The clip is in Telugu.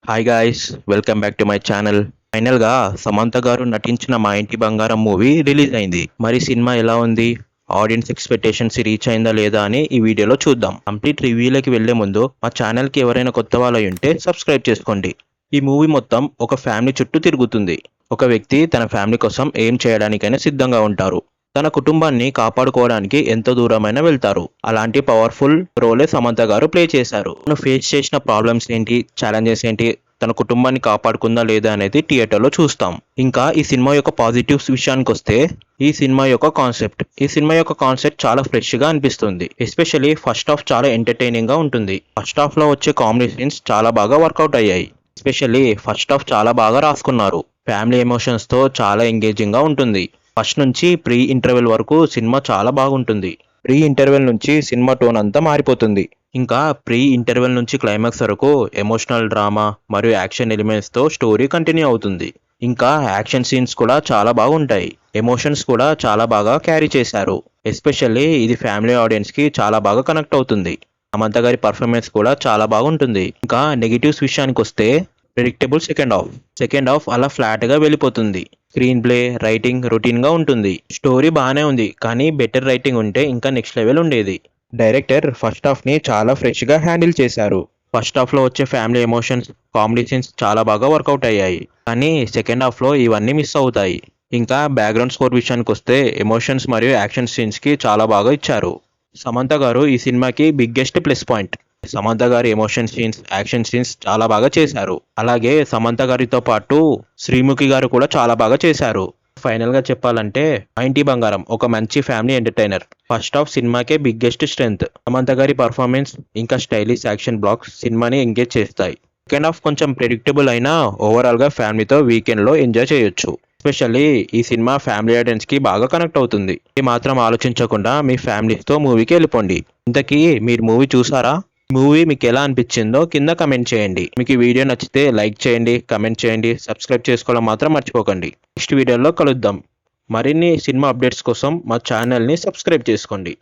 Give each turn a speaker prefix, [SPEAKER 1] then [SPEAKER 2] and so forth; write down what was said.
[SPEAKER 1] Hi guys, welcome back to my channel. Final గా సమంత గారు నటించిన మా ఇంటి బంగారం మూవీ రిలీజ్ అయింది. మరి సినిమా ఎలా ఉంది, ఆడియన్స్ ఎక్స్పెక్టేషన్స్ రీచ్ అయిందా లేదా అని ఈ వీడియోలో చూద్దాం. కంప్లీట్ రివ్యూలోకి వెళ్లే ముందు మా ఛానల్ కి ఎవరైనా కొత్త వాళ్ళు అయి ఉంటే సబ్స్క్రైబ్ చేసుకోండి. ఈ మూవీ మొత్తం ఒక ఫ్యామిలీ చుట్టూ తిరుగుతుంది. ఒక వ్యక్తి తన ఫ్యామిలీ కోసం ఏం చేయడానికైనా సిద్ధంగా ఉంటారు. తన కుటుంబాన్ని కాపాడుకోవడానికి ఎంత దూరమైనా వెళ్తారు. అలాంటి పవర్ఫుల్ రోలే సమంత గారు ప్లే చేశారు. తను ఫేస్ చేసిన ప్రాబ్లమ్స్ ఏంటి, ఛాలెంజెస్ ఏంటి, తన కుటుంబాన్ని కాపాడుకుందా లేదా అనేది థియేటర్లో చూస్తాం. ఇంకా ఈ సినిమా యొక్క పాజిటివ్స్ విషయానికి వస్తే ఈ సినిమా యొక్క కాన్సెప్ట్ చాలా ఫ్రెష్ గా అనిపిస్తుంది. ఎస్పెషల్లీ ఫస్ట్ హాఫ్ చాలా ఎంటర్టైనింగ్ గా ఉంటుంది. ఫస్ట్ హాఫ్ లో వచ్చే కామెడీ సీన్స్ చాలా బాగా వర్కౌట్ అయ్యాయి. ఎస్పెషల్లీ ఫస్ట్ హాఫ్ చాలా బాగా రాసుకున్నారు. ఫ్యామిలీ ఎమోషన్స్ తో చాలా ఎంగేజింగ్ గా ఉంటుంది. ఫస్ట్ నుంచి ప్రీ ఇంటర్వెల్ వరకు సినిమా చాలా బాగుంటుంది. ప్రీ ఇంటర్వెల్ నుంచి సినిమా టోన్ అంతా మారిపోతుంది. ఇంకా ప్రీ ఇంటర్వెల్ నుంచి క్లైమాక్స్ వరకు ఎమోషనల్ డ్రామా మరియు యాక్షన్ ఎలిమెంట్స్ తో స్టోరీ కంటిన్యూ అవుతుంది. ఇంకా యాక్షన్ సీన్స్ కూడా చాలా బాగుంటాయి. ఎమోషన్స్ కూడా చాలా బాగా క్యారీ చేశారు. ఎస్పెషల్లీ ఇది ఫ్యామిలీ ఆడియన్స్ కి చాలా బాగా కనెక్ట్ అవుతుంది. సమంత గారి పర్ఫార్మెన్స్ కూడా చాలా బాగుంటుంది. ఇంకా నెగిటివ్స్ విషయానికి వస్తే ప్రెడిక్టబుల్ సెకండ్ హాఫ్ అలా ఫ్లాట్ గా వెళ్ళిపోతుంది. స్క్రీన్ ప్లే, రైటింగ్ రొటీన్ గా ఉంటుంది. స్టోరీ బాగానే ఉంది, కానీ బెటర్ రైటింగ్ ఉంటే ఇంకా నెక్స్ట్ లెవెల్ ఉండేది. డైరెక్టర్ ఫస్ట్ హాఫ్ ని చాలా ఫ్రెష్ గా హ్యాండిల్ చేశారు. ఫస్ట్ హాఫ్ లో వచ్చే ఫ్యామిలీ ఎమోషన్స్, కామెడీ సీన్స్ చాలా బాగా వర్కౌట్ అయ్యాయి. కానీ సెకండ్ హాఫ్ లో ఇవన్నీ మిస్ అవుతాయి. ఇంకా బ్యాక్గ్రౌండ్ స్కోర్ విషయానికి వస్తే ఎమోషన్స్ మరియు యాక్షన్ సీన్స్ కి చాలా బాగా ఇచ్చారు. సమంత గారు ఈ సినిమాకి బిగ్గెస్ట్ ప్లస్ పాయింట్. సమంత గారి ఎమోషన్ సీన్స్, యాక్షన్ సీన్స్ చాలా బాగా చేశారు. అలాగే సమంత గారితో పాటు శ్రీముఖి గారు కూడా చాలా బాగా చేశారు. ఫైనల్ గా చెప్పాలంటే మా ఇంటి బంగారం ఒక మంచి ఫ్యామిలీ ఎంటర్టైనర్. ఫస్ట్ హాఫ్ సినిమాకే బిగ్గెస్ట్ స్ట్రెంగ్త్. సమంత గారి పర్ఫార్మెన్స్ ఇంకా స్టైలిష్ యాక్షన్ బ్లాక్స్ సినిమాని ఎంగేజ్ చేస్తాయి. సెకండ్ హాఫ్ కొంచెం ప్రెడిక్టబుల్ అయినా ఓవరాల్ గా ఫ్యామిలీతో వీకెండ్ లో ఎంజాయ్ చేయొచ్చు. ఎస్పెషల్లీ ఈ సినిమా ఫ్యామిలీ ఆడియన్స్ కి బాగా కనెక్ట్ అవుతుంది. ఇది మాత్రం ఆలోచించకుండా మీ ఫ్యామిలీస్ తో మూవీకి వెళ్ళిపోండి. ఇంతకీ మీరు మూవీ చూసారా? మూవీ మీకు ఎలా అనిపించిందో కింద కమెంట్ చేయండి. మీకు ఈ వీడియో నచ్చితే లైక్ చేయండి, కమెంట్ చేయండి, సబ్స్క్రైబ్ చేసుకోవడం మాత్రం మర్చిపోకండి. నెక్స్ట్ వీడియోలో కలుద్దాం. మరిన్ని సినిమా అప్డేట్స్ కోసం మా ఛానల్ని సబ్స్క్రైబ్ చేసుకోండి.